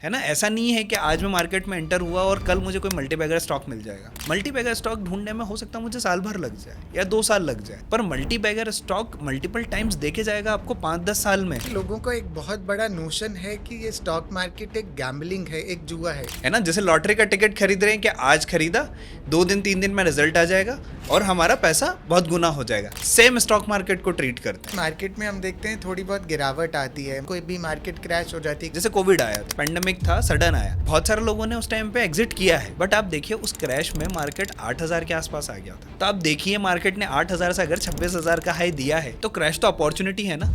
है ना। ऐसा नहीं है कि आज मैं मार्केट में एंटर हुआ और कल मुझे कोई मल्टीबैगर स्टॉक मिल जाएगा। मल्टीबैगर स्टॉक ढूंढने में हो सकता है मुझे साल भर लग जाए या 2 साल लग जाए, पर मल्टीबैगर स्टॉक मल्टीपल टाइम्स देखे जाएगा आपको 5-10 साल में। लोगों को एक बहुत बड़ा नोशन है कि ये स्टॉक मार्केट एक गैम्बलिंग है, एक जुआ है ना। जैसे लॉटरी का टिकट खरीद रहे हैं कि आज खरीदा 2 दिन 3 दिन में रिजल्ट आ जाएगा और हमारा पैसा बहुत गुना हो जाएगा। सेम स्टॉक मार्केट को ट्रीट करते हैं। मार्केट में हम देखते हैं थोड़ी बहुत गिरावट आती है, कोई भी मार्केट क्रैश हो जाती है। जैसे कोविड आया, पेंडेमिक था, सडन आया, बहुत सारे लोगों ने उस टाइम पे एग्जिट किया है, बट आप देखिए उस क्रैश में मार्केट 8,000 के आसपास आ गया था। तो आप देखिए मार्केट ने 8,000 से अगर 26,000 का हाई दिया है तो क्रैश तो अपॉर्चुनिटी है ना।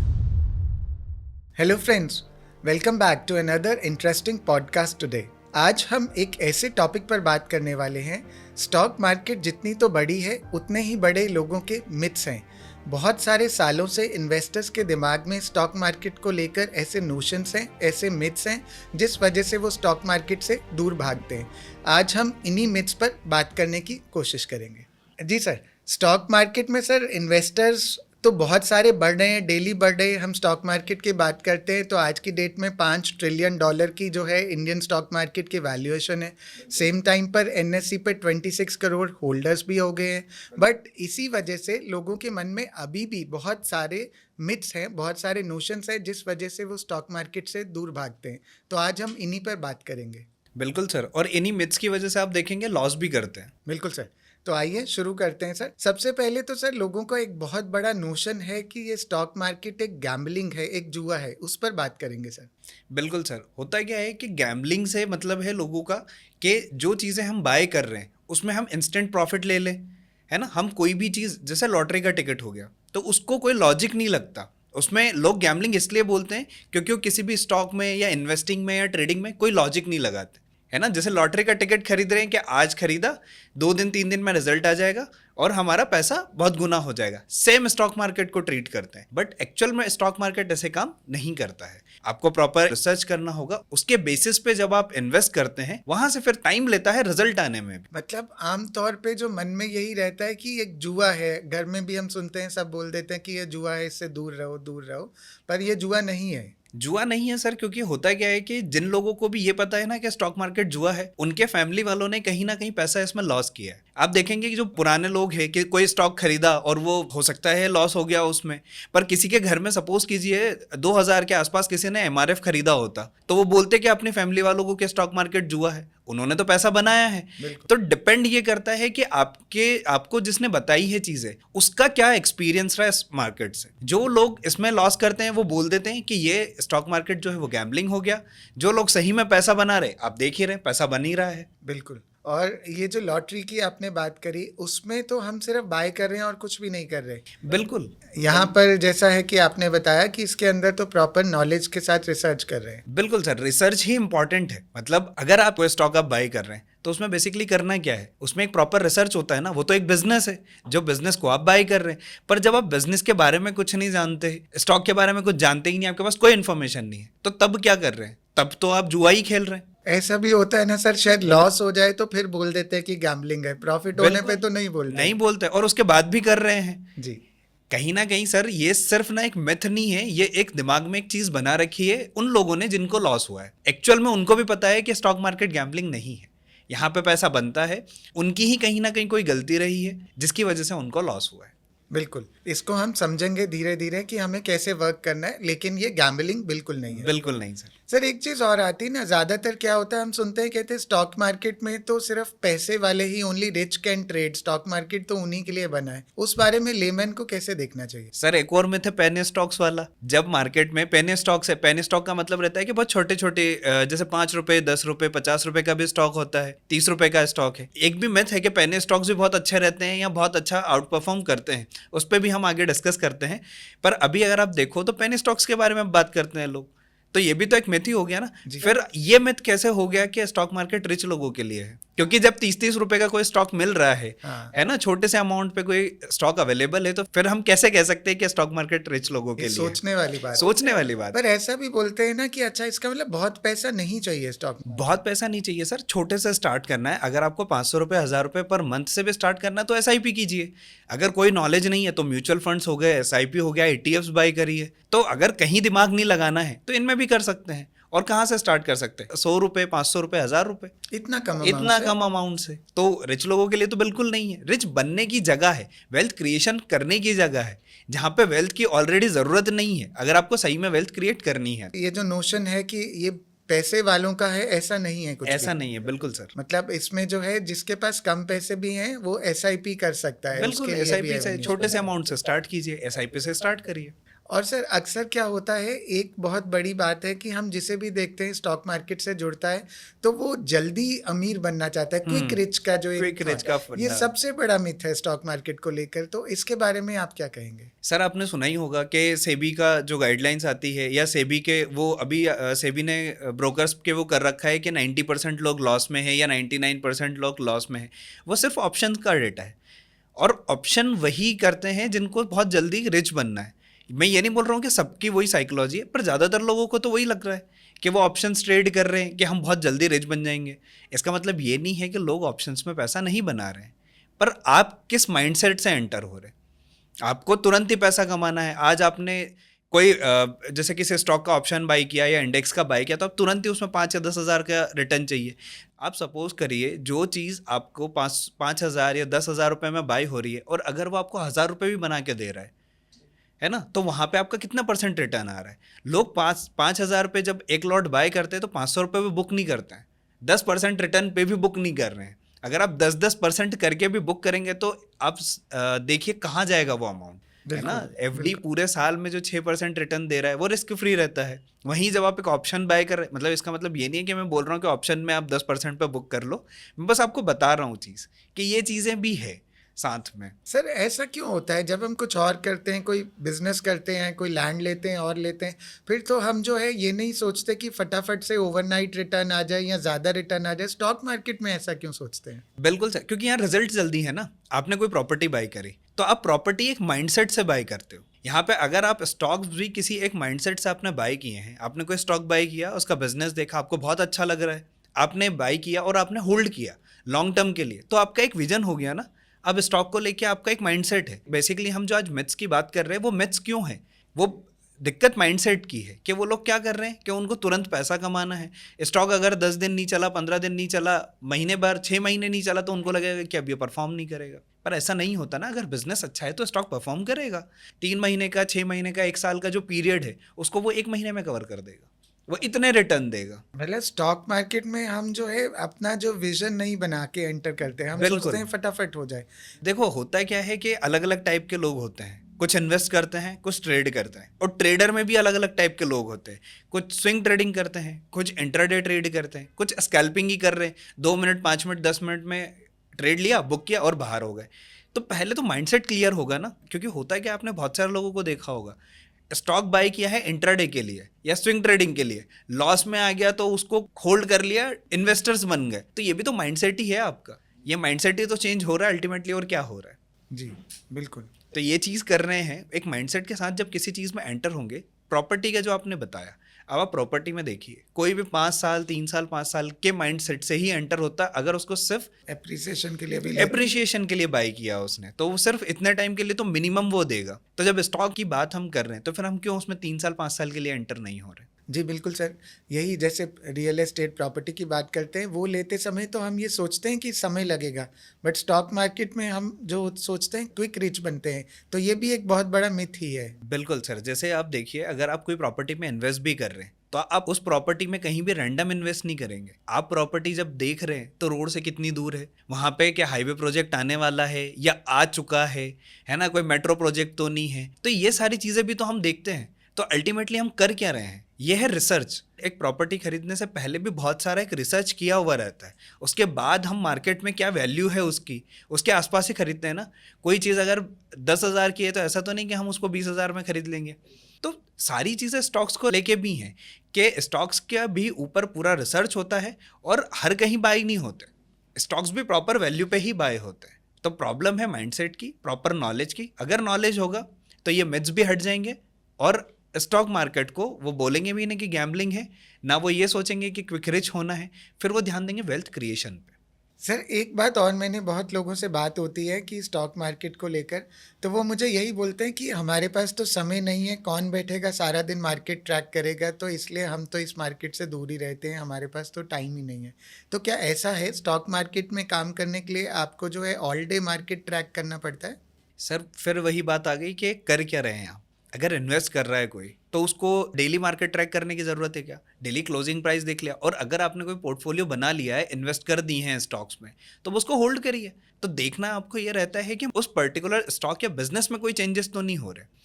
Hello friends, welcome back to another interesting podcast today. आज हम एक ऐसे टॉपिक पर बात करने वाले हैं। स्टॉक मार्केट जितनी तो बड़ी है उतने ही बड़े लोगों के मिथ्स हैं। बहुत सारे सालों से इन्वेस्टर्स के दिमाग में स्टॉक मार्केट को लेकर ऐसे नोशंस हैं, ऐसे मिथ्स हैं जिस वजह से वो स्टॉक मार्केट से दूर भागते हैं। आज हम इन्हीं मिथ्स पर बात करने की कोशिश करेंगे। जी सर, स्टॉक मार्केट में सर इन्वेस्टर्स तो बहुत सारे बढ़ रहे हैं, डेली बढ़ रहे हैं। हम स्टॉक मार्केट की बात करते हैं तो आज की डेट में $5 ट्रिलियन की जो है इंडियन स्टॉक मार्केट की वैल्यूएशन है। सेम टाइम पर एनएससी पे 26 करोड़ होल्डर्स भी हो गए हैं। बट इसी वजह से लोगों के मन में अभी भी बहुत सारे मिथ्स हैं, बहुत सारे नोशंस हैं जिस वजह से वो स्टॉक मार्केट से दूर भागते हैं। तो आज हम इन्हीं पर बात करेंगे। बिल्कुल सर, और इन्हीं मिथ्स की वजह से आप देखेंगे लॉस भी करते हैं। बिल्कुल सर, तो आइए शुरू करते हैं सर। सबसे पहले तो सर लोगों को एक बहुत बड़ा नोशन है कि ये स्टॉक मार्केट एक गैम्बलिंग है, एक जुआ है, उस पर बात करेंगे सर। बिल्कुल सर, होता क्या है कि गैम्बलिंग से मतलब है लोगों का कि जो चीज़ें हम बाय कर रहे हैं उसमें हम इंस्टेंट प्रॉफिट ले लें, है ना। हम कोई भी चीज़ जैसे लॉटरी का टिकट हो गया तो उसको कोई लॉजिक नहीं लगता। उसमें लोग गैम्बलिंग इसलिए बोलते हैं क्योंकि वो किसी भी स्टॉक में या इन्वेस्टिंग में या ट्रेडिंग में कोई लॉजिक नहीं लगाते, है ना। जैसे लॉटरी का टिकट खरीद रहे हैं कि आज खरीदा 2 दिन 3 दिन में रिजल्ट आ जाएगा और हमारा पैसा बहुत गुना हो जाएगा। सेम स्टॉक मार्केट को ट्रीट करते हैं, बट एक्चुअल में स्टॉक मार्केट ऐसे काम नहीं करता है। आपको प्रॉपर रिसर्च करना होगा, उसके बेसिस पे जब आप इन्वेस्ट करते हैं वहां से फिर टाइम लेता है रिजल्ट आने में भी। मतलब आमतौर पे जो मन में यही रहता है कि एक जुआ है। घर में भी हम सुनते हैं, सब बोल देते हैं कि ये जुआ है, इससे दूर रहो दूर रहो, पर ये जुआ नहीं है। जुआ नहीं है सर, क्योंकि होता क्या है कि जिन लोगों को भी ये पता है ना कि स्टॉक मार्केट जुआ है, उनके फैमिली वालों ने कहीं ना कहीं पैसा इसमें लॉस किया है। आप देखेंगे कि जो पुराने लोग हैं कि कोई स्टॉक खरीदा और वो हो सकता है लॉस हो गया उसमें, पर किसी के घर में सपोज कीजिए 2000 के आसपास किसी ने एमआरएफ खरीदा होता तो वो बोलते कि अपनी फैमिली वालों को कि स्टॉक मार्केट जुआ है, उन्होंने तो पैसा बनाया है। तो डिपेंड ये करता है कि आपको जिसने बताई है चीजें उसका क्या एक्सपीरियंस रहा है इस मार्केट से। जो लोग इसमें लॉस करते हैं वो बोल देते हैं कि ये स्टॉक मार्केट जो है वो गैम्बलिंग हो गया। जो लोग सही में पैसा बना रहे, आप देख ही रहे पैसा बन ही रहा है। बिल्कुल। और ये जो लॉटरी की आपने बात करी, उसमें तो हम सिर्फ बाय कर रहे हैं और कुछ भी नहीं कर रहे। बिल्कुल। यहाँ पर जैसा है कि आपने बताया कि इसके अंदर तो प्रॉपर नॉलेज के साथ रिसर्च कर रहे हैं। बिल्कुल सर, रिसर्च ही इंपॉर्टेंट है। मतलब अगर आप कोई स्टॉक आप बाय कर रहे हैं तो उसमें बेसिकली करना क्या है, उसमें एक प्रॉपर रिसर्च होता है ना। वो तो एक बिजनेस है, जो बिजनेस को आप बाय कर रहे हैं। पर जब आप बिजनेस के बारे में कुछ नहीं जानते, स्टॉक के बारे में कुछ जानते ही नहीं, आपके पास कोई इन्फॉर्मेशन नहीं है, तो तब क्या कर रहे हैं? तब तो आप जुआ ही खेल रहे हैं। ऐसा भी होता है ना सर, शायद लॉस हो जाए तो फिर बोल देते हैं कि गैम्बलिंग है, प्रॉफिट होने पे तो नहीं बोलते। नहीं बोलते, और उसके बाद भी कर रहे हैं जी। कहीं ना कहीं सर ये सिर्फ ना एक मिथ नहीं है, ये एक दिमाग में एक चीज बना रखी है उन लोगों ने जिनको लॉस हुआ है। एक्चुअल में उनको भी पता है कि स्टॉक मार्केट गैम्बलिंग नहीं है, यहाँ पे पैसा बनता है। उनकी ही कहीं ना कहीं कोई गलती रही है जिसकी वजह से उनको लॉस हुआ है। बिल्कुल, इसको हम समझेंगे धीरे धीरे कि हमें कैसे वर्क करना है, लेकिन ये गैम्बलिंग बिल्कुल नहीं है। बिल्कुल नहीं सर। सर एक चीज़ और आती है ना, ज़्यादातर क्या होता है, हम सुनते हैं, कहते हैं स्टॉक मार्केट में तो सिर्फ पैसे वाले ही, only rich can trade, stock market तो उन्हीं के लिए बना है। उस बारे में लेमैन को कैसे देखना चाहिए? सर एक और मिथ है पेनी स्टॉक्स वाला। जब मार्केट में पेनी स्टॉक्स है, पेनी स्टॉक का मतलब रहता है कि बहुत छोटे छोटे, जैसे 5 रुपए, 10 रुपए, 50 रुपए का भी स्टॉक होता है, 30 रुपए का स्टॉक है। एक भी मिथ है कि पेनी स्टॉक्स भी बहुत अच्छे रहते हैं या बहुत अच्छा आउट परफॉर्म करते हैं, उस पर भी हम आगे डिस्कस करते हैं। पर अभी अगर आप देखो तो पेनी स्टॉक्स के बारे में बात करते हैं लोग, तो ये भी तो एक मिथ ही हो गया ना। फिर ये मिथ कैसे हो गया कि स्टॉक मार्केट रिच लोगों के लिए है? क्योंकि जब 30-30 रुपए का कोई स्टॉक मिल रहा है ना, छोटे से अमाउंट पे कोई स्टॉक अवेलेबल है, तो फिर हम कैसे कह सकते हैं कि स्टॉक मार्केट रिच लोगों के लिए? सोचने वाली बात, सोचने वाली बात। पर ऐसा भी बोलते हैं ना कि अच्छा, इसका मतलब बहुत पैसा नहीं चाहिए स्टॉक में। बहुत पैसा नहीं चाहिए सर, छोटे से स्टार्ट करना है। अगर आपको 500 रुपए, 1000 रुपए पर मंथ से भी स्टार्ट करना है तो SIP कीजिए। अगर कोई नॉलेज नहीं है तो म्यूचुअल फंड्स हो गए, SIP हो गया, ETFs बाय करिए। तो अगर कहीं दिमाग नहीं लगाना है तो इनमें भी कर सकते हैं। और कहाँ से स्टार्ट कर सकते हैं? 100 रुपये, 500 रुपये, 1000 रुपये, इतना कम इतना कम अमाउंट से। तो रिच लोगों के लिए तो बिल्कुल नहीं है। रिच बनने की जगह है, वेल्थ क्रिएशन करने की जगह है, जहाँ पे वेल्थ की ऑलरेडी ज़रूरत नहीं है, अगर आपको सही में वेल्थ क्रिएट करनी है। ये जो नोशन है कि ये पैसे वालों का है, ऐसा नहीं है कुछ ऐसा भी। नहीं है, बिल्कुल सर। मतलब इसमें जो है जिसके पास कम पैसे भी हैं वो एसआईपी कर सकता है, बिल्कुल, उसके लिए भी एसआईपी से avenues छोटे से हैं। अमाउंट से स्टार्ट कीजिए, एसआईपी से स्टार्ट करिए। और सर अक्सर क्या होता है, एक बहुत बड़ी बात है कि हम जिसे भी देखते हैं स्टॉक मार्केट से जुड़ता है तो वो जल्दी अमीर बनना चाहता है, क्विक रिच का जो क्विक एक रिच का ये फंडा। सबसे बड़ा मिथ है स्टॉक मार्केट को लेकर, तो इसके बारे में आप क्या कहेंगे? सर आपने सुना ही होगा कि सेबी का जो गाइडलाइंस आती है, या सेबी के वो अभी सेबी ने ब्रोकर्स के वो कर रखा है कि 90% लोग लॉस में है या 99% लोग लॉस में है। वो सिर्फ ऑप्शन का डेटा है, और ऑप्शन वही करते हैं जिनको बहुत जल्दी रिच बनना है। मैं ये नहीं बोल रहा हूँ कि सबकी वही साइकोलॉजी है, पर ज़्यादातर लोगों को तो वही लग रहा है कि वो ऑप्शंस ट्रेड कर रहे हैं कि हम बहुत जल्दी रिच बन जाएंगे। इसका मतलब ये नहीं है कि लोग ऑप्शंस में पैसा नहीं बना रहे हैं, पर आप किस माइंडसेट से एंटर हो रहे हैं। आपको तुरंत ही पैसा कमाना है। आज आपने कोई जैसे किसी स्टॉक का ऑप्शन बाई किया या इंडेक्स का बाई किया, तो आप तुरंत ही उसमें 5 या 10 हज़ार का रिटर्न चाहिए। आप सपोज करिए जो चीज़ आपको 5 हज़ार या 10 हज़ार रुपये में बाई हो रही है, और अगर वो आपको 1000 रुपये भी बना के दे रहा है ना, तो वहाँ पे आपका कितना परसेंट रिटर्न आ रहा है। लोग 5 हज़ार पे जब एक लॉट बाय करते हैं तो 500 रुपये पे बुक नहीं करते हैं, 10% रिटर्न पे भी बुक नहीं कर रहे हैं। अगर आप 10% करके भी बुक करेंगे तो आप देखिए कहाँ जाएगा वो अमाउंट, है ना। एफडी पूरे साल में जो 6% रिटर्न दे रहा है वो रिस्क फ्री रहता है। वहीं जब आप एक ऑप्शन बाय कर रहे, मतलब इसका मतलब ये नहीं है कि मैं बोल रहा हूँ कि ऑप्शन में आप 10% पे बुक कर लो, मैं बस आपको बता रहा हूँ चीज़ कि ये चीज़ें भी है साथ में। सर ऐसा क्यों होता है जब हम कुछ और करते हैं, कोई बिजनेस करते हैं, कोई लैंड लेते हैं और लेते हैं, फिर तो हम जो है ये नहीं सोचते कि फटाफट से ओवरनाइट रिटर्न आ जाए या ज़्यादा रिटर्न आ जाए। स्टॉक मार्केट में ऐसा क्यों सोचते हैं? बिल्कुल सर, क्योंकि यहाँ रिजल्ट जल्दी है ना। आपने कोई प्रॉपर्टी बाई करी तो आप प्रॉपर्टी एक माइंडसेट से बाई करते हो। यहाँ पे अगर आप स्टॉक्स भी किसी एक माइंडसेट से आपने बाई किए हैं, आपने कोई स्टॉक बाई किया, उसका बिजनेस देखा, आपको बहुत अच्छा लग रहा है, आपने बाई किया और आपने होल्ड किया लॉन्ग टर्म के लिए, तो आपका एक विजन हो गया ना। अब स्टॉक को लेके आपका एक माइंडसेट है। बेसिकली हम जो आज मिथ्स की बात कर रहे हैं वो मिथ्स क्यों है, वो दिक्कत माइंडसेट की है कि वो लोग क्या कर रहे हैं कि उनको तुरंत पैसा कमाना है। स्टॉक अगर 10 दिन नहीं चला, 15 दिन नहीं चला, महीने भर, 6 महीने नहीं चला, तो उनको लगेगा कि अब ये परफॉर्म नहीं करेगा। पर ऐसा नहीं होता ना। अगर बिजनेस अच्छा है तो स्टॉक परफॉर्म करेगा। 3 महीने का, 6 महीने का, 1 साल का जो पीरियड है उसको वो 1 महीने में कवर कर देगा, वो इतने रिटर्न देगा। मतलब स्टॉक मार्केट में हम जो है अपना जो विजन नहीं बना के एंटर करते हैं, हम बिल्कुल। सोचते हैं फटाफट हो जाए। देखो होता क्या है कि अलग अलग टाइप के लोग होते हैं। कुछ इन्वेस्ट करते हैं, कुछ ट्रेड करते हैं, और ट्रेडर में भी अलग अलग टाइप के लोग होते हैं। कुछ स्विंग ट्रेडिंग करते हैं, कुछ इंट्राडे ट्रेड करते हैं, कुछ स्कैल्पिंग ही कर रहे हैं। 2 मिनट, 5 मिनट, 10 मिनट में ट्रेड लिया, बुक किया और बाहर हो गए। तो पहले तो माइंडसेट क्लियर होगा ना, क्योंकि होता है कि आपने बहुत सारे लोगों को देखा होगा, स्टॉक बाय किया है इंट्राडे के लिए या स्विंग ट्रेडिंग के लिए, लॉस में आ गया तो उसको होल्ड कर लिया, इन्वेस्टर्स बन गए। तो ये भी तो माइंडसेट ही है आपका। ये माइंडसेट ही तो चेंज हो रहा है अल्टीमेटली, और क्या हो रहा है। जी बिल्कुल। तो ये चीज़ कर रहे हैं एक माइंडसेट के साथ। जब किसी चीज़ में एंटर होंगे, प्रॉपर्टी का जो आपने बताया, अब आप प्रॉपर्टी में देखिए, कोई भी 5 साल, 3 साल, 5 साल के माइंडसेट से ही एंटर होता है। अगर उसको सिर्फ एप्रिसिएशन के लिए भी एप्रिसिएशन के लिए बाई किया उसने, तो वो सिर्फ इतने टाइम के लिए तो मिनिमम वो देगा। तो जब स्टॉक की बात हम कर रहे हैं तो फिर हम क्यों उसमें 3 साल, 5 साल के लिए एंटर नहीं हो रहे। जी बिल्कुल सर। यही जैसे रियल एस्टेट प्रॉपर्टी की बात करते हैं, वो लेते समय तो हम ये सोचते हैं कि समय लगेगा, बट स्टॉक मार्केट में हम जो सोचते हैं क्विक रिच बनते हैं, तो ये भी एक बहुत बड़ा मिथ ही है। बिल्कुल सर। जैसे आप देखिए, अगर आप कोई प्रॉपर्टी में इन्वेस्ट भी कर रहे हैं तो आप उस प्रॉपर्टी में कहीं भी रैंडम इन्वेस्ट नहीं करेंगे। आप प्रॉपर्टी जब देख रहे हैं तो रोड से कितनी दूर है, वहाँ पे क्या हाईवे प्रोजेक्ट आने वाला है या आ चुका है ना, कोई मेट्रो प्रोजेक्ट तो नहीं है। तो ये सारी चीज़ें भी तो हम देखते हैं। तो अल्टीमेटली हम कर क्या रहे हैं, ये है रिसर्च। एक प्रॉपर्टी खरीदने से पहले भी बहुत सारा एक रिसर्च किया हुआ रहता है। उसके बाद हम मार्केट में क्या वैल्यू है उसकी, उसके आसपास ही खरीदते हैं ना। कोई चीज़ अगर 10,000 की है तो ऐसा तो नहीं कि हम उसको 20,000 में खरीद लेंगे। तो सारी चीज़ें स्टॉक्स को लेके भी हैं कि स्टॉक्स का भी ऊपर पूरा रिसर्च होता है, और हर कहीं बाई नहीं होते। स्टॉक्स भी प्रॉपर वैल्यू पे ही बाय होते हैं। तो प्रॉब्लम है माइंडसेट की, प्रॉपर नॉलेज की। अगर नॉलेज होगा तो ये मिथ्स भी हट जाएंगे, और स्टॉक मार्केट को वो बोलेंगे भी नहीं कि गैम्बलिंग है, ना वो ये सोचेंगे कि क्विक रिच होना है। फिर वो ध्यान देंगे वेल्थ क्रिएशन पे। सर एक बात और, मैंने बहुत लोगों से बात होती है कि स्टॉक मार्केट को लेकर, तो वो मुझे यही बोलते हैं कि हमारे पास तो समय नहीं है, कौन बैठेगा सारा दिन मार्केट ट्रैक करेगा, तो इसलिए हम तो इस मार्केट से दूर ही रहते हैं, हमारे पास तो टाइम ही नहीं है। तो क्या ऐसा है, स्टॉक मार्केट में काम करने के लिए आपको जो है ऑल डे मार्केट ट्रैक करना पड़ता है? सर फिर वही बात आ गई कि कर क्या रहे हैं आप। अगर इन्वेस्ट कर रहा है कोई तो उसको डेली मार्केट ट्रैक करने की ज़रूरत है क्या? डेली क्लोजिंग प्राइस देख लिया, और अगर आपने कोई पोर्टफोलियो बना लिया है, इन्वेस्ट कर दी हैं स्टॉक्स में, तो उसको होल्ड करिए। तो देखना आपको ये रहता है कि उस पर्टिकुलर स्टॉक या बिजनेस में कोई चेंजेस तो नहीं हो रहे।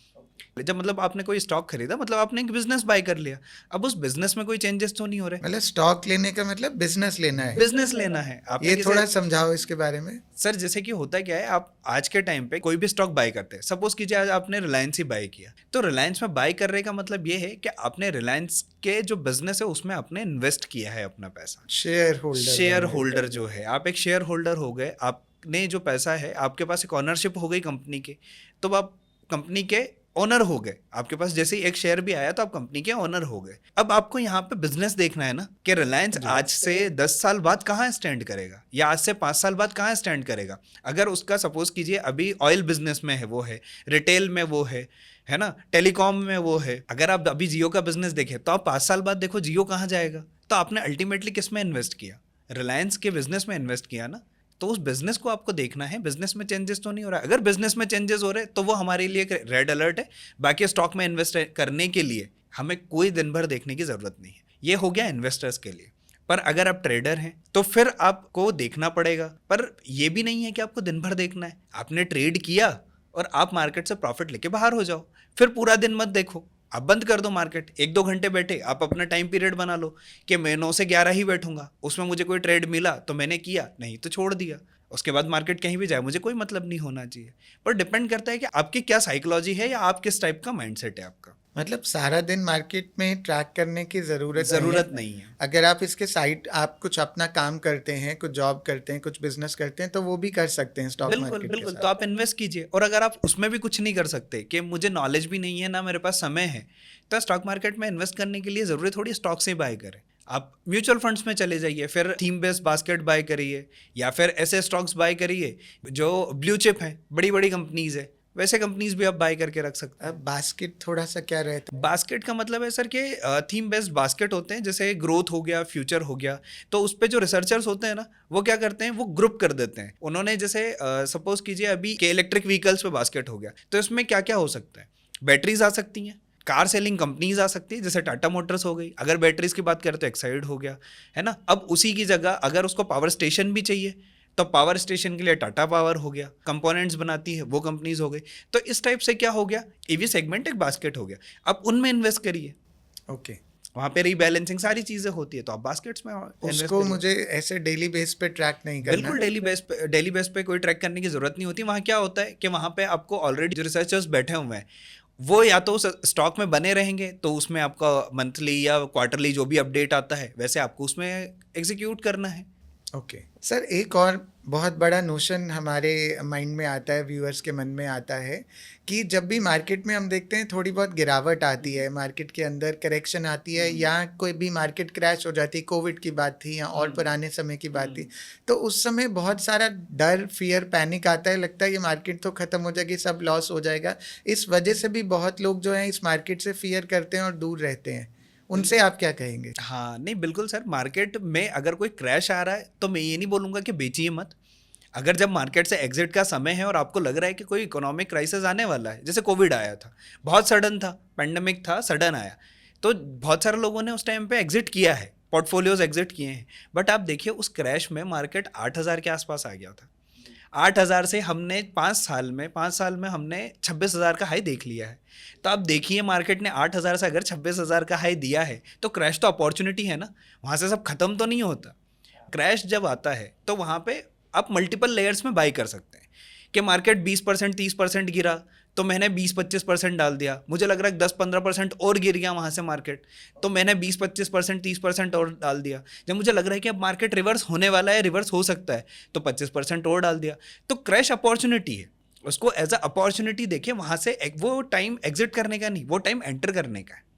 जब मतलब आपने कोई स्टॉक खरीदा, मतलब आपने एक बिजनेस बाय कर लिया, अब उस बिजनेस में कोई चेंजेस तो नहीं हो रहे। मतलब स्टॉक लेने का मतलब बिजनेस लेना है? बिजनेस लेना है आपने ये किसी थोड़ा समझाओ इसके बारे में। सर जैसे कि होता क्या है, आप आज के टाइम पे कोई भी स्टॉक बाय करते हैं, सपोज कीजिए आज आपने रिलायंस ही बाय किया, तो रिलायंस में बाय करने का मतलब ये है कि आपने रिलायंस के जो बिजनेस है उसमें आपने इन्वेस्ट किया है अपना पैसा। शेयर होल्डर जो है, आप एक शेयर होल्डर हो गए, आपने जो पैसा है, आपके पास एक ऑनरशिप हो गई कंपनी की, तो आप कंपनी के ओनर हो गए। आपके पास जैसे ही एक शेयर भी आया तो आप कंपनी के ओनर हो गए। अब आपको यहाँ पे बिजनेस देखना है ना कि रिलायंस आज से 10 साल बाद कहाँ स्टैंड करेगा, या आज से 5 साल बाद कहाँ स्टैंड करेगा। अगर उसका सपोज कीजिए अभी ऑयल बिजनेस में है, वो है रिटेल में, वो है ना, टेलीकॉम में वो है। अगर आप अभी जियो का बिजनेस देखें तो आप 5 साल बाद देखो जियो कहाँ जाएगा। तो आपने अल्टीमेटली किस में इन्वेस्ट किया? रिलायंस के बिजनेस में इन्वेस्ट किया ना। तो उस बिजनेस को आपको देखना है, बिजनेस में चेंजेस तो नहीं हो रहा है। अगर बिजनेस में चेंजेस हो रहे हैं तो वो हमारे लिए एक रेड अलर्ट है। बाकी स्टॉक में इन्वेस्ट करने के लिए हमें कोई दिन भर देखने की जरूरत नहीं है। ये हो गया इन्वेस्टर्स के लिए। पर अगर आप ट्रेडर हैं तो फिर आपको देखना पड़ेगा, पर ये भी नहीं है कि आपको दिन भर देखना है। आपने ट्रेड किया और आप मार्केट से प्रॉफिट लेके बाहर हो जाओ, फिर पूरा दिन मत देखो, आप बंद कर दो मार्केट। 1-2 घंटे बैठे, आप अपना टाइम पीरियड बना लो कि मैं 9 से 11 ही बैठूंगा, उसमें मुझे कोई ट्रेड मिला तो मैंने किया, नहीं तो छोड़ दिया। उसके बाद मार्केट कहीं भी जाए मुझे कोई मतलब नहीं होना चाहिए। पर डिपेंड करता है कि आपकी क्या साइकोलॉजी है या आप किस टाइप का माइंडसेट है आपका। मतलब सारा दिन मार्केट में ट्रैक करने की ज़रूरत नहीं है। अगर आप इसके साइड आप कुछ अपना काम करते हैं, कुछ जॉब करते हैं, कुछ बिजनेस करते हैं, तो वो भी कर सकते हैं स्टॉक बिल्कुल मार्केट के बिल्कुल, साथ। तो आप इन्वेस्ट कीजिए। और अगर आप उसमें भी कुछ नहीं कर सकते कि मुझे नॉलेज भी नहीं है ना मेरे पास समय है, तो स्टॉक मार्केट में इन्वेस्ट करने के लिए ज़रूरी थोड़ी स्टॉक से बाय करें। आप म्यूचुअल फंड्स में चले जाइए, फिर थीम बेस्ड बास्केट बाय करिए, या फिर ऐसे स्टॉक्स बाय करिए जो ब्लू चिप हैं, बड़ी बड़ी कंपनीज है, वैसे कंपनीज भी आप बाय करके रख सकते हैं। अब बास्केट थोड़ा सा क्या रहता बास्केट का मतलब है सर कि थीम बेस्ड बास्केट होते हैं, जैसे ग्रोथ हो गया, फ्यूचर हो गया। तो उस पे जो रिसर्चर्स होते हैं ना, वो क्या करते हैं, वो ग्रुप कर देते हैं। उन्होंने जैसे सपोज कीजिए अभी के इलेक्ट्रिक व्हीकल्स पे बास्केट हो गया, तो इसमें क्या क्या हो सकता है? बैटरीज आ सकती हैं, कार सेलिंग कंपनीज आ सकती है, जैसे टाटा मोटर्स हो गई। अगर बैटरीज की बात करें तो एक्साइड हो गया, है ना। अब उसी की जगह अगर उसको पावर स्टेशन भी चाहिए तो पावर स्टेशन के लिए टाटा पावर हो गया, कंपोनेंट्स बनाती है वो कंपनीज हो गई। तो इस टाइप से क्या हो गया, ईवी सेगमेंट एक बास्केट हो गया। आप उनमें इन्वेस्ट करिए, है? ओके। वहाँ पे रीबैलेंसिंग सारी चीज़ें होती है, तो आप बास्केट्स में इन्वेस्ट उसको करिए। मुझे ऐसे डेली बेस पे ट्रैक नहीं करना। बिल्कुल डेली बेस पे कोई ट्रैक करने की जरूरत नहीं होती। वहाँ क्या होता है कि वहाँ पे आपको ऑलरेडी जो रिसर्चर्स बैठे हुए हैं वो या तो उस स्टॉक में बने रहेंगे, तो उसमें आपका मंथली या क्वार्टरली जो भी अपडेट आता है वैसे आपको उसमें एग्जीक्यूट करना है। ओके सर, एक और बहुत बड़ा नोशन हमारे माइंड में आता है, व्यूअर्स के मन में आता है कि जब भी मार्केट में हम देखते हैं थोड़ी बहुत गिरावट आती है, मार्केट के अंदर करेक्शन आती है, या कोई भी मार्केट क्रैश हो जाती है, कोविड की बात थी या और पुराने समय की बात थी, तो उस समय बहुत सारा डर, फियर, पैनिक आता है, लगता है ये मार्केट तो ख़त्म हो जाएगी, सब लॉस हो जाएगा। इस वजह से भी बहुत लोग जो हैं इस मार्केट से फियर करते हैं और दूर रहते हैं। उनसे आप क्या कहेंगे? हाँ नहीं बिल्कुल सर, मार्केट में अगर कोई क्रैश आ रहा है तो मैं ये नहीं बोलूँगा कि बेचिए मत। अगर जब मार्केट से एग्जिट का समय है और आपको लग रहा है कि कोई इकोनॉमिक क्राइसिस आने वाला है, जैसे कोविड आया था, बहुत सडन था, पेंडेमिक था, सडन आया, तो बहुत सारे लोगों ने उस टाइम पे एग्जिट किया है, पोर्टफोलियोज एग्जिट किए हैं। बट आप देखिए उस क्रैश में मार्केट 8,000 के आसपास आ गया था। 8,000 से हमने 5 साल में हमने 26,000 का हाई देख लिया है। तो आप देखिए मार्केट ने 8,000 से अगर 26,000 का हाई दिया है तो क्रैश तो अपॉर्चुनिटी है ना, वहाँ से सब खत्म तो नहीं होता। क्रैश जब आता है तो वहाँ पे आप मल्टीपल लेयर्स में बाई कर सकते हैं कि मार्केट 20% 30% गिरा तो मैंने 20-25% डाल दिया, मुझे लग रहा है 10-15% और गिर गया वहाँ से मार्केट, तो मैंने 20-25% 30% और डाल दिया। जब मुझे लग रहा है कि अब मार्केट रिवर्स होने वाला है, रिवर्स हो सकता है, तो 25% और डाल दिया। तो क्रैश अपॉर्चुनिटी है, उसको एज अ अपॉर्चुनिटी देखिए, वहाँ से वो टाइम एग्जिट करने का नहीं, वो टाइम एंटर करने का है।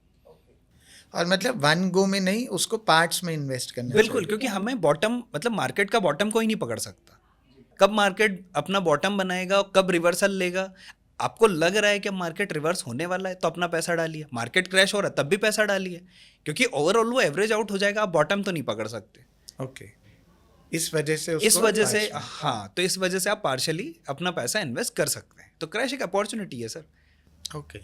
और मतलब वन गो में नहीं, उसको पार्ट्स में इन्वेस्ट करना बिल्कुल, क्योंकि हमें बॉटम मतलब मार्केट का बॉटम कोई नहीं पकड़ सकता। कब मार्केट अपना बॉटम बनाएगा, कब रिवर्सल लेगा। आपको लग रहा है कि मार्केट रिवर्स होने वाला है तो अपना पैसा डालिए, मार्केट क्रैश हो रहा है तब भी पैसा डालिए, क्योंकि ओवरऑल वो एवरेज आउट हो जाएगा, आप बॉटम तो नहीं पकड़ सकते। चाहिए। ओके, इस वजह से इस उसको वजह से parts में। हाँ, तो इस वजह से आप पार्शली अपना पैसा इन्वेस्ट कर सकते हैं। तो क्रैश एक अपॉर्चुनिटी है सर। Okay,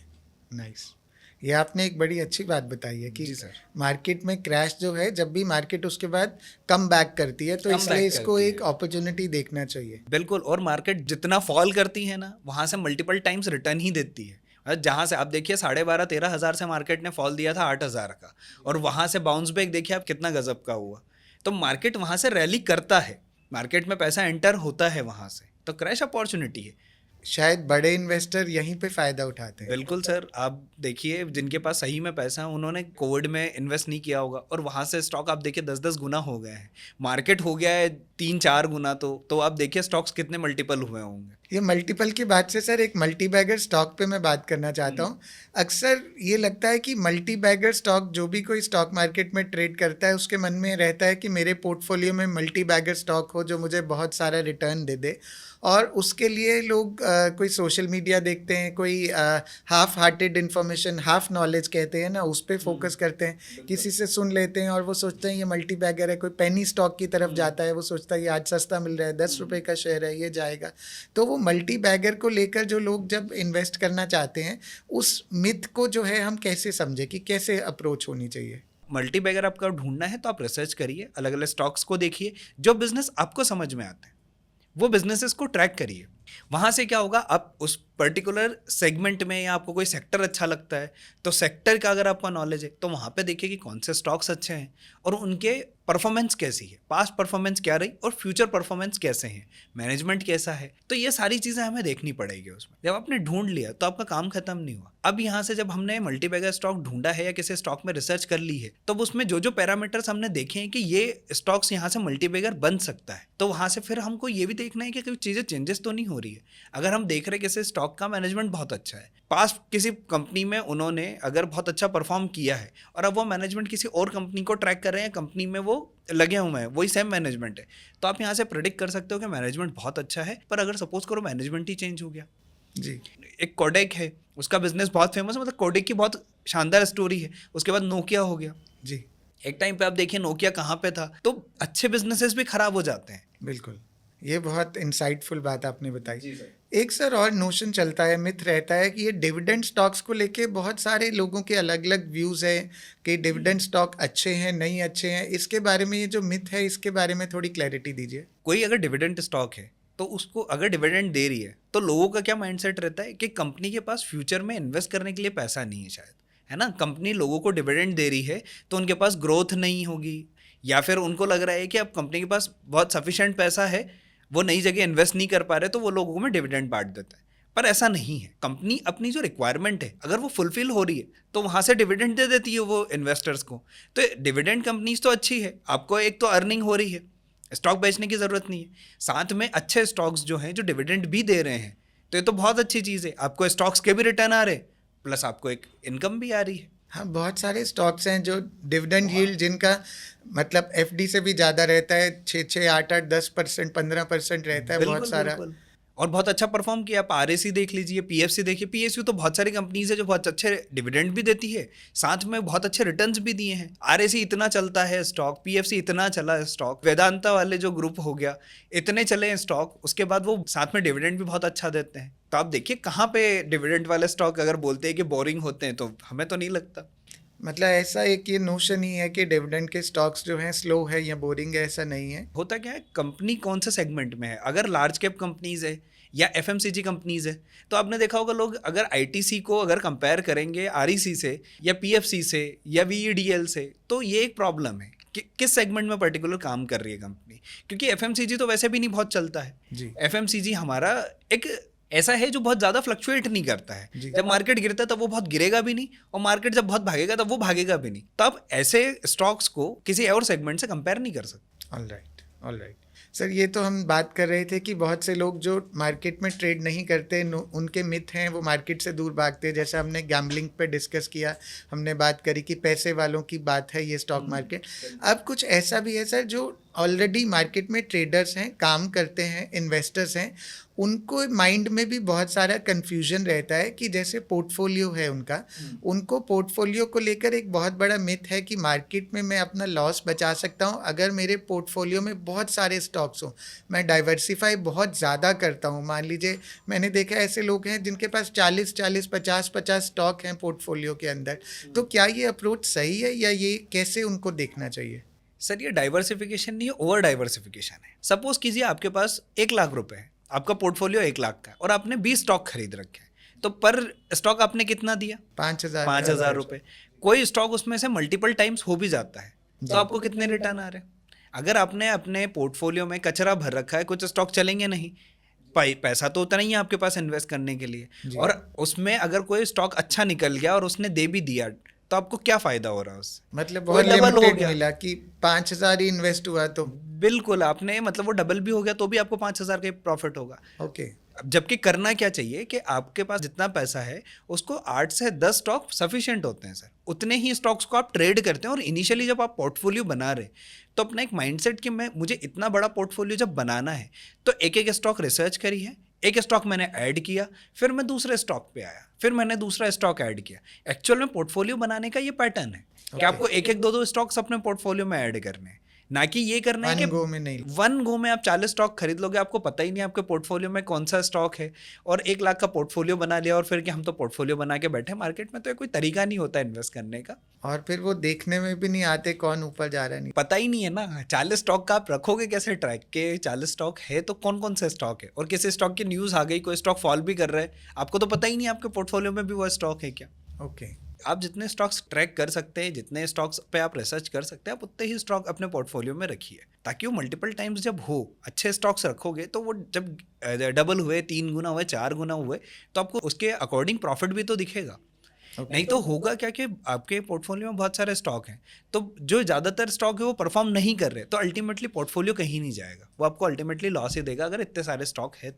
nice. ये आपने एक बड़ी अच्छी बात बताई है कि जी सर। मार्केट में क्रैश जो है, जब भी मार्केट उसके बाद कम बैक करती है, तो Come इसलिए back इसको करती एक अपॉर्चुनिटी देखना चाहिए। बिल्कुल, और मार्केट जितना फॉल करती है ना, वहाँ से मल्टीपल टाइम्स रिटर्न ही देती है। जहाँ से आप देखिए 12,500-13,000 से मार्केट ने फॉल दिया था 8,000 का, और वहाँ से बाउंस बैक देखिए आप कितना गजब का हुआ। तो मार्केट वहाँ से रैली करता है, मार्केट में पैसा एंटर होता है वहाँ से, तो क्रैश अपॉर्चुनिटी है। शायद बड़े इन्वेस्टर यहीं पे फायदा उठाते हैं। बिल्कुल सर, आप देखिए जिनके पास सही में पैसा है उन्होंने कोविड में इन्वेस्ट नहीं किया होगा, और वहाँ से स्टॉक आप देखिए 10-10 गुना हो गए हैं। मार्केट हो गया है 3-4 गुना, तो आप देखिए स्टॉक्स कितने मल्टीपल हुए होंगे। ये मल्टीपल की बात से सर, एक मल्टी बैगर स्टॉक पे मैं बात करना चाहता हूँ। अक्सर ये लगता है कि मल्टी बैगर स्टॉक, जो भी कोई स्टॉक मार्केट में ट्रेड करता है, उसके मन में रहता है कि मेरे पोर्टफोलियो में मल्टी बैगर स्टॉक हो जो मुझे बहुत सारा रिटर्न दे दे। और उसके लिए लोग कोई सोशल मीडिया देखते हैं, कोई half hearted information, half knowledge कहते हैं ना, उस पर फोकस करते हैं, किसी से सुन लेते हैं और वो सोचते हैं ये मल्टी बैगर है। कोई पेनी स्टॉक की तरफ जाता है, वो सोचता है ये आज सस्ता मिल रहा है, 10 रुपये का शेयर है, ये जाएगा। तो वो मल्टी बैगर को लेकर जो लोग जब इन्वेस्ट करना चाहते हैं, उस मिथ को जो है हम कैसे समझे कि कैसे अप्रोच होनी चाहिए? मल्टी बैगर आपका ढूंढना है तो आप रिसर्च करिए, अलग अलग स्टॉक्स को देखिए, जो बिजनेस आपको समझ में आते हैं वो बिजनेसेस को ट्रैक करिए। वहाँ से क्या होगा, आप उस पर्टिकुलर सेगमेंट में या आपको कोई सेक्टर अच्छा लगता है तो सेक्टर का अगर आपका नॉलेज है तो वहाँ पे देखिए कि कौन से स्टॉक्स अच्छे हैं और उनके परफॉर्मेंस कैसी है, पास्ट परफॉर्मेंस क्या रही और फ्यूचर परफॉर्मेंस कैसे हैं, मैनेजमेंट कैसा है। तो ये सारी चीज़ें हमें देखनी पड़ेगी उसमें। जब आपने ढूंढ लिया तो आपका काम खत्म नहीं हुआ। अब यहाँ से जब हमने मल्टीबैगर स्टॉक ढूंढा है या किसी स्टॉक में रिसर्च कर ली है, तो उसमें जो जो पैरामीटर्स हमने देखे हैं कि ये स्टॉक्स यहाँ से मल्टीबैगर बन सकता है, तो वहाँ से फिर हमको ये भी देखना है कि कोई चीज़ें चेंजेस तो नहीं हो रही है। अगर हम देख रहे हैं किसी स्टॉक का मैनेजमेंट बहुत अच्छा है, पास्ट किसी कंपनी में उन्होंने अगर बहुत अच्छा परफॉर्म किया है और अब वो मैनेजमेंट किसी और कंपनी को ट्रैक कर रहे हैं, कंपनी में वो लगे हुए हैं, वही सेम मैनेजमेंट है, तो आप यहाँ से प्रेडिक्ट कर सकते हो कि मैनेजमेंट बहुत अच्छा है। पर अगर सपोज करो मैनेजमेंट ही चेंज हो गया, जी, एक कोडेक है, उसका बिजनेस बहुत फेमस है, मतलब कोडेक की बहुत शानदार स्टोरी है, उसके बाद नोकिया हो गया। जी, एक टाइम पे आप देखिए नोकिया कहाँ पे था, तो अच्छे बिजनेसेस भी खराब हो जाते हैं। बिल्कुल। ये बहुत इंसाइटफुल बात आपने बताई। जी सर। एक सर और नोशन चलता है, मिथ रहता है कि ये डिविडेंड स्टॉक्स को लेके बहुत सारे लोगों के अलग अलग व्यूज़ हैं कि डिविडेंड स्टॉक अच्छे हैं नहीं अच्छे हैं। इसके बारे में, ये जो मिथ है, इसके बारे में थोड़ी क्लैरिटी दीजिए। कोई अगर डिविडेंड स्टॉक है तो उसको अगर डिविडेंड दे रही है तो लोगों का क्या माइंडसेट रहता है कि कंपनी के पास फ्यूचर में इन्वेस्ट करने के लिए पैसा नहीं है शायद, है ना। कंपनी लोगों को डिविडेंड दे रही है तो उनके पास ग्रोथ नहीं होगी, या फिर उनको लग रहा है कि अब कंपनी के पास बहुत सफिशिएंट पैसा है, वो नई जगह इन्वेस्ट नहीं कर पा रहे, तो वो लोगों में डिविडेंड बांट देता है। पर ऐसा नहीं है, कंपनी अपनी जो रिक्वायरमेंट है अगर वो फुलफिल हो रही है तो वहाँ से डिविडेंड दे देती है वो इन्वेस्टर्स को। तो डिविडेंड कंपनीज तो अच्छी है, आपको एक तो अर्निंग हो रही है, स्टॉक बेचने की ज़रूरत नहीं है, साथ में अच्छे स्टॉक्स जो हैं जो डिविडेंड भी दे रहे हैं, तो ये तो बहुत अच्छी चीज़ है। आपको स्टॉक्स के भी रिटर्न आ रहे, प्लस आपको एक इनकम भी आ रही है। हाँ, बहुत सारे स्टॉक्स हैं जो डिविडेंड यील्ड जिनका मतलब एफडी से भी ज़्यादा रहता है, 6-8, 10%, 15% रहता है, बहुत सारा। बिल्कुल, और बहुत अच्छा परफॉर्म किया। आप आरएसी देख लीजिए, पीएफसी देखिए, पीएसयू तो बहुत सारी कंपनीज है जो बहुत अच्छे डिविडेंड भी देती है, साथ में बहुत अच्छे रिटर्न्स भी दिए हैं। आरएसी इतना चलता है स्टॉक, पीएफसी इतना चला है स्टॉक, वेदांता वाले जो ग्रुप हो गया, इतने चले हैं स्टॉक, उसके बाद वो साथ में डिविडेंड भी बहुत अच्छा देते हैं। तो आप देखिए कहाँ पे डिविडेंड वाले स्टॉक अगर बोलते हैं कि बोरिंग होते हैं, तो हमें तो नहीं लगता। मतलब ऐसा एक ये नोशन ही है कि डिविडेंड के स्टॉक्स जो हैं स्लो है या बोरिंग है, ऐसा नहीं है। होता क्या है, कंपनी कौन से सेगमेंट में है। अगर लार्ज कैप कंपनीज है या एफएमसीजी कंपनीज है, तो आपने देखा होगा लोग अगर आईटीसी को अगर कंपेयर करेंगे आरईसी से या पीएफसी से या वीईडीएल से, तो ये एक प्रॉब्लम है कि किस सेगमेंट में पर्टिकुलर काम कर रही है कंपनी, क्योंकि एफएमसीजी तो वैसे भी नहीं बहुत चलता है। जी, एफएमसीजी हमारा एक ऐसा है जो बहुत ज़्यादा फ्लक्चुएट नहीं करता है। जी। जब मार्केट गिरता है तब वो बहुत गिरेगा भी नहीं, और मार्केट जब बहुत भागेगा तब वो भागेगा भी नहीं। तब ऐसे स्टॉक्स को किसी और सेगमेंट से कंपेयर नहीं कर सकते। All right. ऑलराइट सर, ये तो हम बात कर रहे थे कि बहुत से लोग जो मार्केट में ट्रेड नहीं करते, उनके मिथ हैं, वो मार्केट से दूर भागते हैं। जैसे हमने गैम्बलिंग पे डिस्कस किया, हमने बात करी कि पैसे वालों की बात है ये स्टॉक मार्केट। अब कुछ ऐसा भी है सर, जो ऑलरेडी मार्केट में ट्रेडर्स हैं, काम करते हैं, इन्वेस्टर्स हैं, उनको माइंड में भी बहुत सारा कन्फ्यूजन रहता है कि जैसे पोर्टफोलियो है उनका, उनको पोर्टफोलियो को लेकर एक बहुत बड़ा मिथ है कि मार्केट में मैं अपना लॉस बचा सकता हूँ अगर मेरे पोर्टफोलियो में बहुत सारे स्टॉक्स हों, मैं डाइवर्सिफाई बहुत ज़्यादा करता हूँ। मान लीजिए, मैंने देखा ऐसे लोग हैं जिनके पास 40-40, 50-50 स्टॉक हैं पोर्टफोलियो के अंदर। तो क्या ये अप्रोच सही है, या ये कैसे उनको देखना चाहिए? सर ये डाइवर्सिफिकेशन नहीं है, ओवर डाइवर्सिफिकेशन है। सपोज कीजिए आपके पास 1 लाख रुपए है, आपका पोर्टफोलियो 1 लाख का है और आपने 20 स्टॉक खरीद रखे हैं, तो पर स्टॉक आपने कितना दिया? 5,000 रुपये। कोई स्टॉक उसमें से मल्टीपल टाइम्स हो भी जाता है, तो आपको कितने रिटर्न आ रहे हैं? अगर आपने अपने पोर्टफोलियो में कचरा भर रखा है, कुछ स्टॉक चलेंगे नहीं, पैसा तो उतना ही है आपके पास इन्वेस्ट करने के लिए, और उसमें अगर कोई स्टॉक अच्छा निकल गया और उसने दे भी दिया, तो आपको क्या फायदा हो रहा है उससे? मतलब बहुत लिमिटेड मिला कि 5,000 ही इन्वेस्ट हुआ तो बिल्कुल आपने, मतलब वो डबल भी हो गया तो भी आपको 5,000 का प्रॉफिट होगा। ओके। जबकि करना क्या चाहिए कि आपके पास जितना पैसा है उसको 8 से 10 स्टॉक सफिशिएंट होते हैं सर, उतने ही स्टॉक्स को आप ट्रेड करते हैं। और इनिशियली जब आप पोर्टफोलियो बना रहे तो अपना एक माइंडसेट कि मुझे इतना बड़ा पोर्टफोलियो जब बनाना है तो एक एक स्टॉक रिसर्च करी है, एक स्टॉक मैंने ऐड किया, फिर मैं दूसरे स्टॉक पे आया, फिर मैंने दूसरा स्टॉक ऐड किया। एक्चुअल में पोर्टफोलियो बनाने का ये पैटर्न है कि आपको एक एक दो स्टॉक्स अपने पोर्टफोलियो में ऐड करने हैं, ना कि ये करना है कि वन गो में आप 40 स्टॉक खरीद लोगे, आपको पता ही नहीं आपके पोर्टफोलियो में कौन सा स्टॉक है, और 1 लाख का पोर्टफोलियो बना लिया और फिर कि हम तो पोर्टफोलियो बना के बैठे मार्केट में। तो कोई तरीका नहीं होता इन्वेस्ट करने का, और फिर वो देखने में भी नहीं आते कौन ऊपर जा रहा है, नहीं पता ही नहीं है ना। 40 स्टॉक का आप रखोगे कैसे ट्रैक के? 40 स्टॉक है तो कौन कौन से स्टॉक है, और किसी स्टॉक की न्यूज़ आ गई, कोई स्टॉक फॉल भी कर रहा है, आपको तो पता ही नहीं आपके पोर्टफोलियो में भी वो स्टॉक है क्या। ओके। आप जितने स्टॉक्स ट्रैक कर सकते हैं, जितने स्टॉक्स पे आप रिसर्च कर सकते हैं, आप उतने ही स्टॉक अपने पोर्टफोलियो में रखिए, ताकि वो मल्टीपल टाइम्स जब हो, अच्छे स्टॉक्स रखोगे तो वो जब डबल हुए, 3 गुना हुए, 4 गुना हुए, तो आपको उसके अकॉर्डिंग प्रॉफिट भी तो दिखेगा। नहीं तो होगा क्या कि आपके पोर्टफोलियो में बहुत सारे स्टॉक हैं, तो जो ज़्यादातर स्टॉक है वो परफॉर्म नहीं कर रहे, तो अल्टीमेटली पोर्टफोलियो कहीं नहीं जाएगा, वो आपको अल्टीमेटली लॉस ही देगा अगर इतने सारे स्टॉक है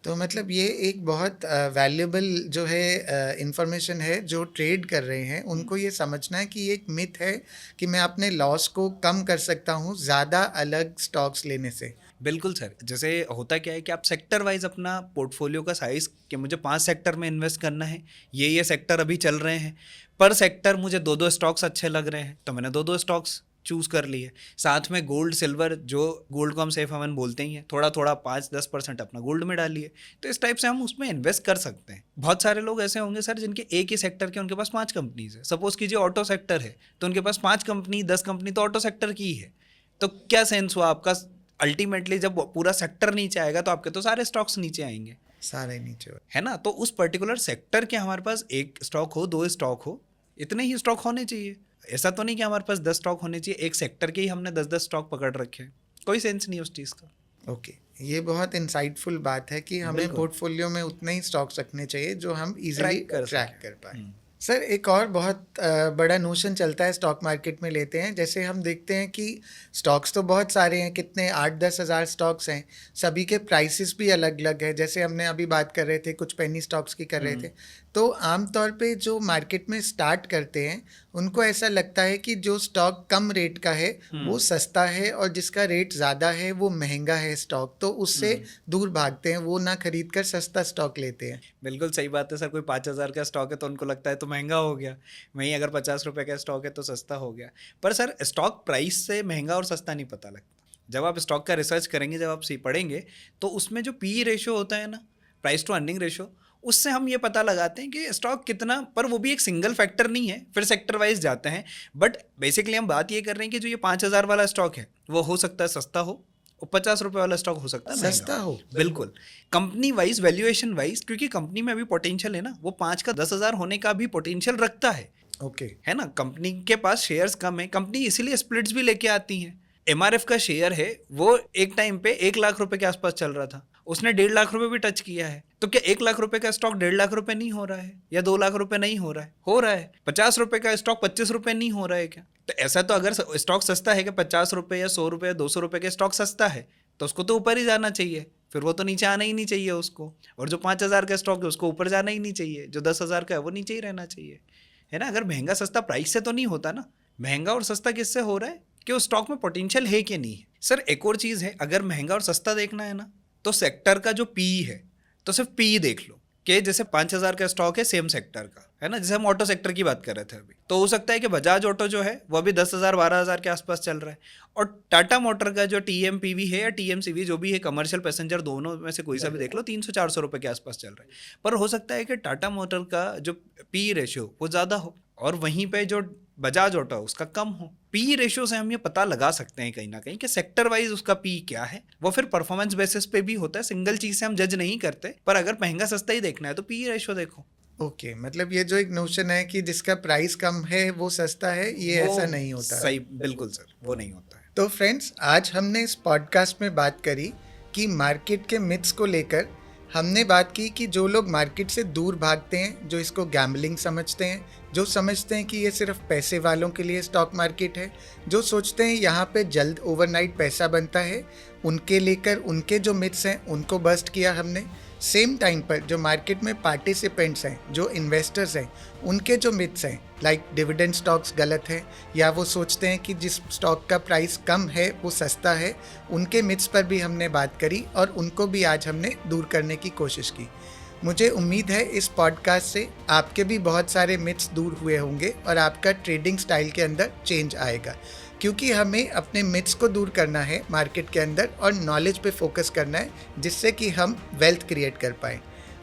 तो मतलब ये एक बहुत वैल्यूएबल जो है इंफॉर्मेशन है, जो ट्रेड कर रहे हैं उनको ये समझना है कि ये एक मिथ है कि मैं अपने लॉस को कम कर सकता हूँ ज़्यादा अलग स्टॉक्स लेने से। बिल्कुल सर, जैसे होता क्या है कि आप सेक्टर वाइज अपना पोर्टफोलियो का साइज़, कि मुझे 5 सेक्टर में इन्वेस्ट करना है, ये सेक्टर अभी चल रहे हैं, पर सेक्टर मुझे 2-2 स्टॉक्स अच्छे लग रहे हैं तो मैंने 2-2 स्टॉक्स चूज़ कर लिए। साथ में गोल्ड सिल्वर, जो गोल्ड को हम सेफ हेवन बोलते ही हैं, थोड़ा थोड़ा 5-10% अपना गोल्ड में डालिए, तो इस टाइप से हम उसमें इन्वेस्ट कर सकते हैं। बहुत सारे लोग ऐसे होंगे सर जिनके एक ही सेक्टर के उनके पास 5 कंपनीज है। सपोज कीजिए ऑटो सेक्टर है तो उनके पास 5 कंपनी 10 कंपनी तो ऑटो सेक्टर की ही है, तो क्या सेंस हुआ आपका? अल्टीमेटली जब पूरा सेक्टर नीचे आएगा तो आपके तो सारे स्टॉक्स नीचे आएंगे, सारे नीचे है ना। तो उस पर्टिकुलर सेक्टर के हमारे पास 1 स्टॉक हो, 2 स्टॉक हो, इतने ही स्टॉक होने चाहिए। ऐसा तो नहीं कि हमारे पास 10 स्टॉक होने चाहिए, एक सेक्टर के ही हमने 10-10 स्टॉक पकड़ रखे हैं, कोई सेंस नहीं उस चीज़ का। ओके, ये बहुत इंसाइटफुल बात है कि हमें पोर्टफोलियो में उतने ही स्टॉक्स रखने चाहिए जो हम इजीली ट्रैक कर पाए। सर, एक और बहुत बड़ा नोशन चलता है स्टॉक मार्केट में लेते हैं, जैसे हम देखते हैं कि स्टॉक्स तो बहुत सारे हैं, कितने 8-10 हज़ार स्टॉक्स हैं, सभी के प्राइसेस भी अलग अलग है। जैसे हमने अभी बात कर रहे थे, कुछ पेनी स्टॉक्स की कर रहे थे, तो आमतौर पे जो मार्केट में स्टार्ट करते हैं उनको ऐसा लगता है कि जो स्टॉक कम रेट का है वो सस्ता है और जिसका रेट ज़्यादा है वो महंगा है स्टॉक, तो उससे दूर भागते हैं, वो ना खरीद कर सस्ता स्टॉक लेते हैं। बिल्कुल सही बात है सर, कोई 5,000 का स्टॉक है तो उनको लगता है तो महंगा हो गया, वहीं अगर 50 रुपये का स्टॉक है तो सस्ता हो गया। पर सर स्टॉक प्राइस से महंगा और सस्ता नहीं पता लगता। जब आप स्टॉक का रिसर्च करेंगे, जब आप पढ़ेंगे, तो उसमें जो पी रेशो होता है ना, प्राइस टू अर्निंग रेशो, उससे हम ये पता लगाते हैं कि स्टॉक कितना, पर वो भी एक सिंगल फैक्टर नहीं है, फिर सेक्टर वाइज जाते हैं। बट बेसिकली हम बात ये कर रहे हैं कि जो ये 5,000 वाला स्टॉक है वो हो सकता है सस्ता हो, और 50 रुपये वाला स्टॉक हो सकता है सस्ता हो। बिल्कुल, कंपनी वाइज, वैल्यूएशन वाइज, क्योंकि कंपनी में अभी पोटेंशियल है ना, वो 5 का 10,000 होने का भी पोटेंशियल रखता है। ओके, है ना, कंपनी के पास शेयर्स कम है, कंपनी इसीलिए स्प्लिट्स भी लेके आती हैं। MRF का शेयर है वो एक टाइम पे 1 लाख रुपए के आसपास चल रहा था, उसने 1.5 लाख रुपए भी टच किया है, तो क्या 1 लाख रुपए का स्टॉक 1.5 लाख रुपए नहीं हो रहा है, या 2 लाख रुपए नहीं हो रहा है? हो रहा है। 50 रुपए का स्टॉक 25 रुपए नहीं हो रहा है क्या? तो ऐसा तो अगर स्टॉक सस्ता है कि 50 रुपए या 100 रुपए या 200 रुपए के स्टॉक सस्ता है, तो उसको तो ऊपर ही जाना चाहिए, फिर वो तो नीचे आना ही नहीं चाहिए उसको। और जो 5,000 का स्टॉक है उसको ऊपर जाना ही नहीं चाहिए, जो 10,000 का है वो नीचे ही रहना चाहिए, है ना। अगर महंगा सस्ता प्राइस से तो नहीं होता ना, महंगा और सस्ता किससे हो रहा है कि उस स्टॉक में पोटेंशियल है कि नहीं है। सर एक और चीज़ है, अगर महंगा और सस्ता देखना है ना, तो सेक्टर का जो पी है, तो सिर्फ पी देख लो कि जैसे 5,000 का स्टॉक है सेम सेक्टर का, है ना, जैसे हम ऑटो सेक्टर की बात कर रहे थे अभी, तो हो सकता है कि बजाज ऑटो जो है वो अभी 10,000 12,000 के आसपास चल रहा है, और टाटा मोटर का जो TMPV है या TMCV जो भी है, कमर्शियल पैसेंजर दोनों में से कोई सा भी देख लो, 300-400 रुपए के आसपास चल रहा है। पर हो सकता है कि टाटा मोटर का जो पी रेशियो वो ज़्यादा हो, और वहीं पे जो बजाज ऑटो उसका कम हो। पी रेशियो से हम ये पता लगा सकते हैं कहीं ना कहीं कि सेक्टर वाइज उसका पी क्या है। वो फिर परफॉर्मेंस बेसिस पे भी होता है, सिंगल चीज से हम जज नहीं करते, पर अगर महंगा सस्ता ही देखना है तो पी रेशियो देखो। ओके, मतलब ये जो एक नोशन है कि जिसका प्राइस कम है वो सस्ता है, ये वो ऐसा नहीं होता है। सही, बिल्कुल सर, वो नहीं होता है। तो फ्रेंड्स, आज हमने इस पॉडकास्ट में बात करी कि मार्केट के मिथ्स को लेकर। हमने बात की कि जो लोग मार्केट से दूर भागते हैं, जो इसको गैम्बलिंग समझते हैं, जो समझते हैं कि ये सिर्फ पैसे वालों के लिए स्टॉक मार्केट है, जो सोचते हैं यहाँ पे जल्द ओवरनाइट पैसा बनता है, उनके लेकर उनके जो मिथ्स हैं उनको बस्ट किया हमने। सेम टाइम पर जो मार्केट में पार्टिसिपेंट्स हैं, जो इन्वेस्टर्स हैं, उनके जो मिथ्स हैं लाइक डिविडेंड स्टॉक्स गलत हैं, या वो सोचते हैं कि जिस स्टॉक का प्राइस कम है वो सस्ता है, उनके मिथ्स पर भी हमने बात करी और उनको भी आज हमने दूर करने की कोशिश की। मुझे उम्मीद है इस पॉडकास्ट से आपके भी बहुत सारे मिथ्स दूर हुए होंगे और आपका ट्रेडिंग स्टाइल के अंदर चेंज आएगा, क्योंकि हमें अपने मिथ्स को दूर करना है मार्केट के अंदर और नॉलेज पे फोकस करना है, जिससे कि हम वेल्थ क्रिएट कर पाएँ।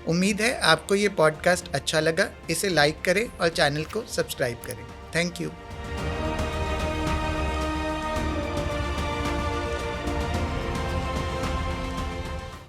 उम्मीद है आपको ये पॉडकास्ट अच्छा लगा। इसे लाइक करें और चैनल को सब्सक्राइब करें। Thank you.